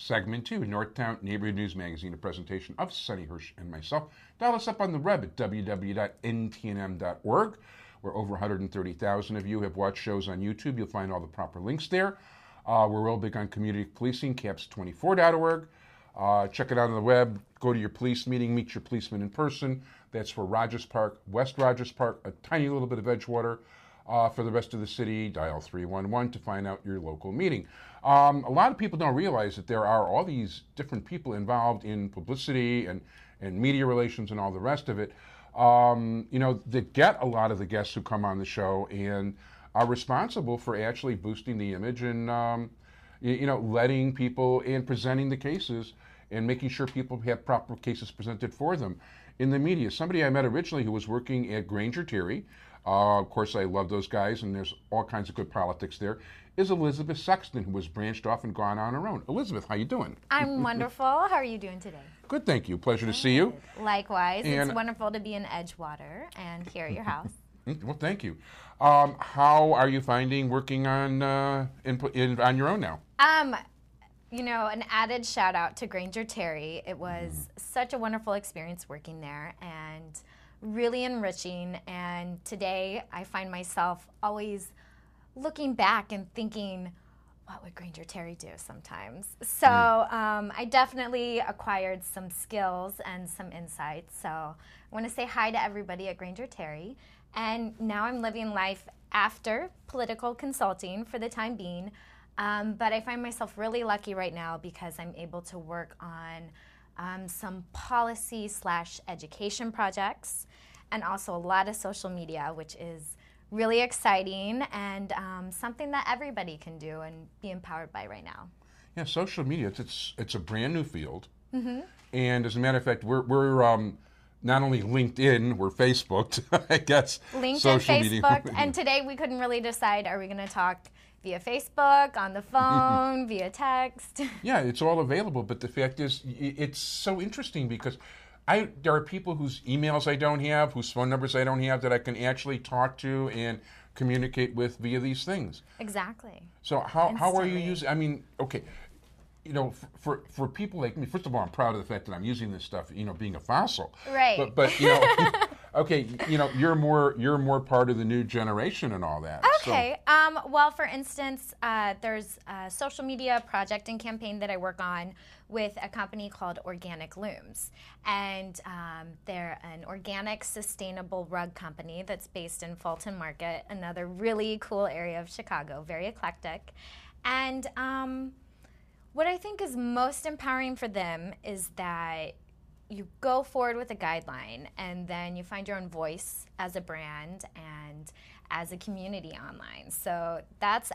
Segment 2, Northtown Neighborhood News Magazine, a presentation of Sonny Hirsch and myself. Dial us up on the web at www.ntnm.org, where over 130,000 of you have watched shows on YouTube. You'll find all the proper links there. We're real big on community policing, caps24.org. Check it out on the web. Go to your police meeting, meet your policeman in person. That's for Rogers Park, West Rogers Park, a tiny little bit of Edgewater. For the rest of the city, dial 311 to find out your local meeting. A lot of people don't realize that there are all these different people involved in publicity and media relations and all the rest of it, that get a lot of the guests who come on the show and are responsible for actually boosting the image and, letting people and presenting the cases and making sure people have proper cases presented for them in the media. Somebody I met originally who was working at Granger Terry, of course, I love those guys, and there's all kinds of good politics there, is Elizabeth Sexton, who was branched off and gone on her own. Elizabeth, how you doing? I'm wonderful. How are you doing today? Good, thank you. Pleasure to see you. Likewise. And it's wonderful to be in Edgewater and here at your house. Well, thank you. How are you finding working on on your own now? An added shout out to Granger Terry. It was such a wonderful experience working there and really enriching. And today I find myself always looking back and thinking, what would Granger Terry do sometimes? So I definitely acquired some skills and some insights. So I want to say hi to everybody at Granger Terry. And now I'm living life after political consulting for the time being. But I find myself really lucky right now because I'm able to work on some policy/education projects and also a lot of social media, which is really exciting and something that everybody can do and be empowered by right now. Yeah, social media, it's a brand new field. Mm-hmm. And as a matter of fact, we're not only LinkedIn, we're Facebooked, I guess. LinkedIn, Facebook, and today we couldn't really decide, are we going to talk via Facebook, on the phone, via text? Yeah, it's all available, but the fact is, it's so interesting because there are people whose emails I don't have, whose phone numbers I don't have that I can actually talk to and communicate with via these things. Exactly. So how are you using, okay, for people like me, first of all, I'm proud of the fact that I'm using this stuff, being a fossil. Right. But okay, you're more part of the new generation and all that. Okay. So. Well, for instance, there's a social media project and campaign that I work on with a company called Organic Looms. And they're an organic, sustainable rug company that's based in Fulton Market, another really cool area of Chicago, very eclectic. And what I think is most empowering for them is that you go forward with a guideline and then you find your own voice as a brand and as a community online. So that's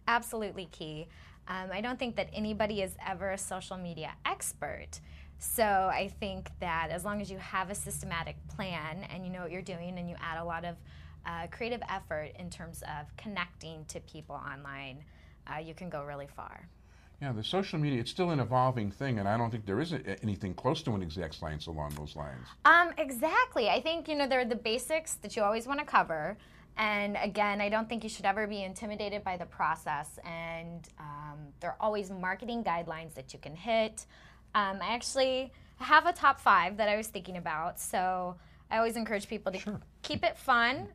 absolutely key. I don't think that anybody is ever a social media expert. So I think that as long as you have a systematic plan and you know what you're doing and you add a lot of creative effort in terms of connecting to people online, you can go really far. Yeah, the social media, it's still an evolving thing, and I don't think there is anything close to an exact science along those lines. Exactly. I think, there are the basics that you always want to cover. And again, I don't think you should ever be intimidated by the process. And there are always marketing guidelines that you can hit. I actually have a top 5 that I was thinking about. So I always encourage people to keep it fun.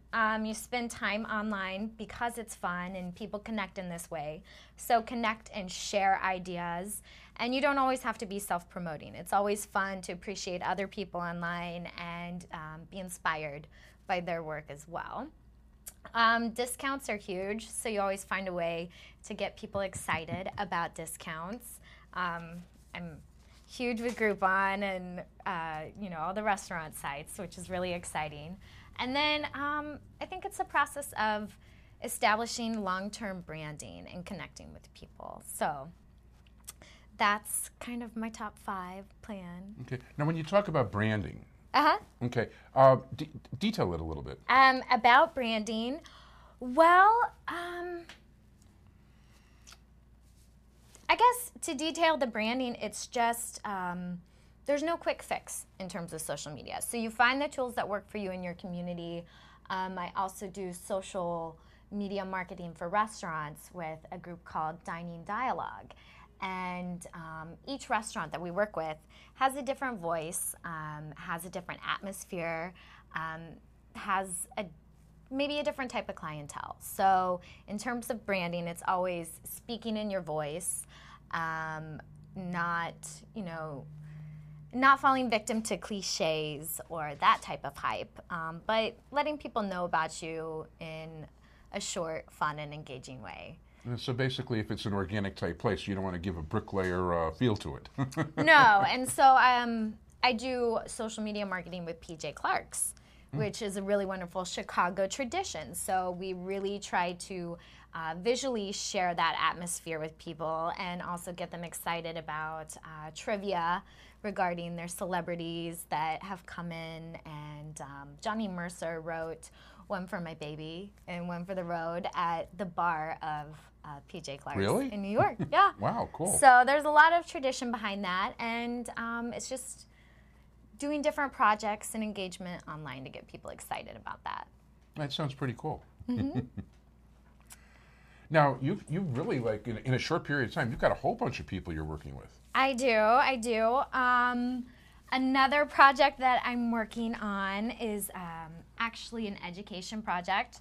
You spend time online because it's fun and people connect in this way. So connect and share ideas. And you don't always have to be self-promoting. It's always fun to appreciate other people online and be inspired by their work as well. Discounts are huge, so you always find a way to get people excited about discounts. I'm huge with Groupon and all the restaurant sites, which is really exciting. And then I think it's a process of establishing long-term branding and connecting with people. So that's kind of my top 5 plan. Okay. Now, when you talk about branding, okay, detail it a little bit. About branding, well, I guess to detail the branding, it's just there's no quick fix in terms of social media. So you find the tools that work for you in your community. I also do social media marketing for restaurants with a group called Dining Dialogue. And each restaurant that we work with has a different voice, has a different atmosphere, has maybe a different type of clientele. So in terms of branding, it's always speaking in your voice, not, not falling victim to cliches or that type of hype, but letting people know about you in a short, fun, and engaging way. So basically, if it's an organic type place, you don't want to give a bricklayer feel to it. No, and so I do social media marketing with PJ Clark's, which is a really wonderful Chicago tradition. So we really try to visually share that atmosphere with people and also get them excited about trivia regarding their celebrities that have come in. And Johnny Mercer wrote one for my baby and one for the road at the bar of PJ Clark's Really? in New York. Yeah. Wow, cool. So there's a lot of tradition behind that, and it's just doing different projects and engagement online to get people excited about that. That sounds pretty cool. Mm-hmm. Now, you've really, like, in a short period of time, you've got a whole bunch of people you're working with. I do. Another project that I'm working on is actually an education project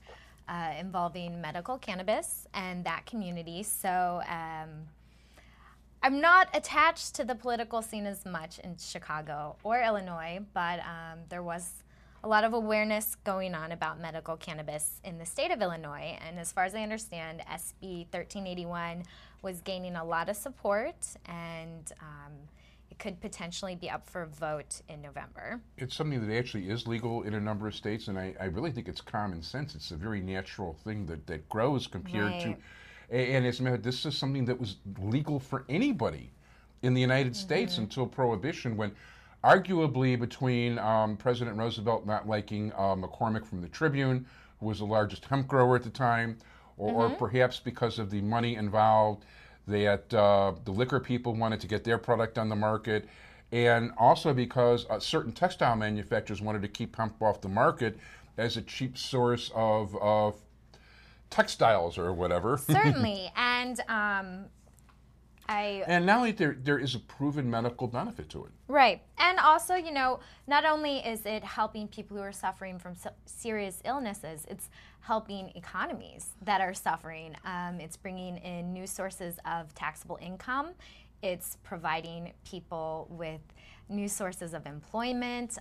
involving medical cannabis and that community. So I'm not attached to the political scene as much in Chicago or Illinois, but there was a lot of awareness going on about medical cannabis in the state of Illinois. And as far as I understand, SB 1381 was gaining a lot of support, and it could potentially be up for a vote in November. It's something that actually is legal in a number of states, and I really think it's common sense. It's a very natural thing that grows compared to, and this is something that was legal for anybody in the United States until Prohibition, when arguably between President Roosevelt not liking McCormick from the Tribune, who was the largest hemp grower at the time, or perhaps because of the money involved, that the liquor people wanted to get their product on the market, and also because certain textile manufacturers wanted to keep hemp off the market as a cheap source of textiles or whatever. Certainly, and and not only there is a proven medical benefit to it. Right. And also, not only is it helping people who are suffering from serious illnesses, it's helping economies that are suffering. It's bringing in new sources of taxable income. It's providing people with new sources of employment.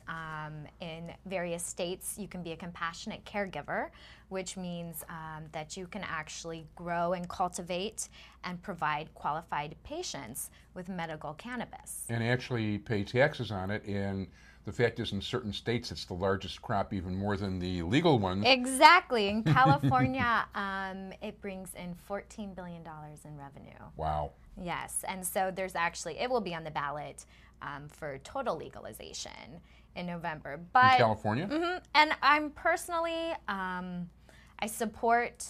In various states, you can be a compassionate caregiver, which means that you can actually grow and cultivate and provide qualified patients with medical cannabis. And actually pay taxes on it. And the fact is, in certain states, it's the largest crop, even more than the legal ones. Exactly. In California, it brings in $14 billion in revenue. Wow. Yes. And so it will be on the ballot for total legalization in November. But, in California? Mm-hmm, and I'm personally, I support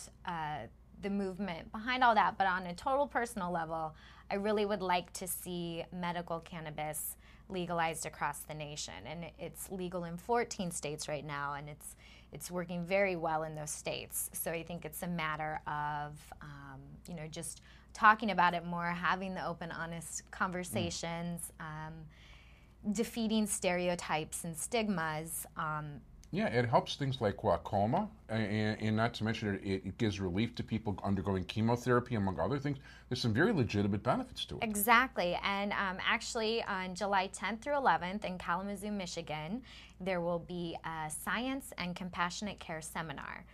the movement behind all that, but on a total personal level, I really would like to see medical cannabis legalized across the nation. And it's legal in 14 states right now, and it's working very well in those states. So I think it's a matter of, just talking about it more, having the open, honest conversations, defeating stereotypes and stigmas. Yeah, it helps things like glaucoma, and not to mention it gives relief to people undergoing chemotherapy, among other things. There's some very legitimate benefits to it. Exactly, and actually on July 10th through 11th in Kalamazoo, Michigan, there will be a Science and Compassionate Care Seminar,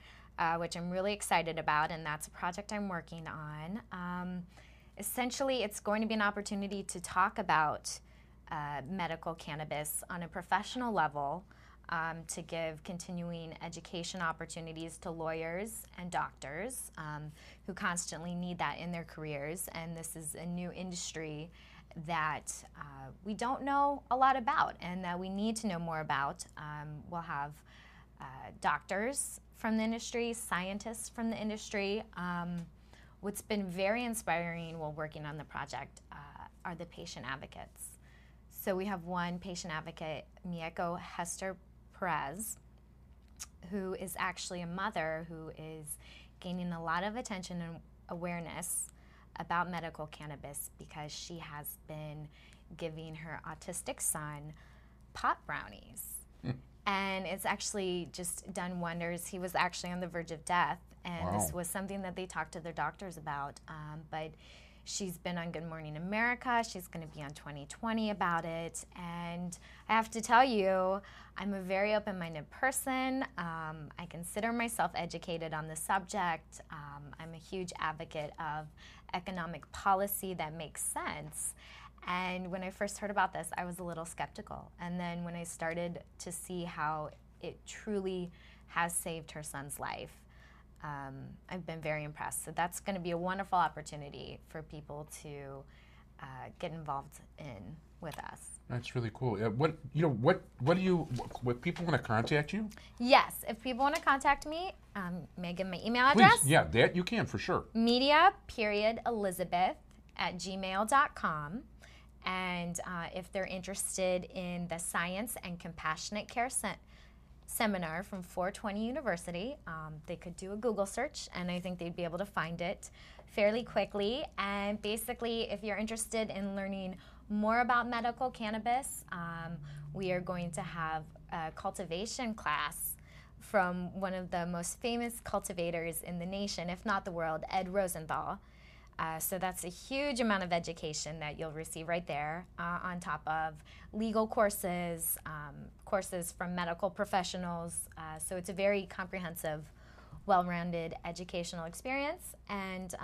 which I'm really excited about, and that's a project I'm working on. Essentially, it's going to be an opportunity to talk about medical cannabis on a professional level, to give continuing education opportunities to lawyers and doctors who constantly need that in their careers. And this is a new industry that we don't know a lot about and that we need to know more about. We'll have doctors from the industry, scientists from the industry. What's been very inspiring while working on the project are the patient advocates. So we have one patient advocate, Mieko Hester Perez, who is actually a mother who is gaining a lot of attention and awareness about medical cannabis because she has been giving her autistic son pot brownies. And it's actually just done wonders. He was actually on the verge of death, and this was something that they talked to their doctors about. But she's been on Good Morning America. She's going to be on 2020 about it. And I have to tell you, I'm a very open-minded person. I consider myself educated on the subject. I'm a huge advocate of economic policy that makes sense. And when I first heard about this, I was a little skeptical. And then when I started to see how it truly has saved her son's life, I've been very impressed. So that's going to be a wonderful opportunity for people to get involved in with us. That's really cool. What people want to contact you? Yes, if people want to contact me, may I give my email address? Please, yeah, that you can for sure. media.elizabeth@gmail.com. And if they're interested in the Science and Compassionate Care Seminar from 420 University, they could do a Google search, and I think they'd be able to find it fairly quickly. And basically, if you're interested in learning more about medical cannabis, we are going to have a cultivation class from one of the most famous cultivators in the nation, if not the world, Ed Rosenthal. So that's a huge amount of education that you'll receive right there, on top of legal courses, courses from medical professionals. So it's a very comprehensive, well-rounded educational experience. And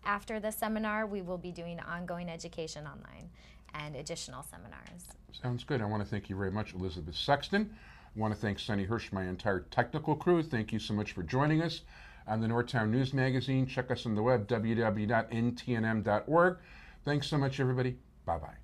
after the seminar, we will be doing ongoing education online and additional seminars. Sounds good. I want to thank you very much, Elizabeth Sexton. I want to thank Sunny Hirsch, my entire technical crew. Thank you so much for joining us on the Northtown News Magazine. Check us on the web, www.ntnm.org. Thanks so much, everybody. Bye-bye.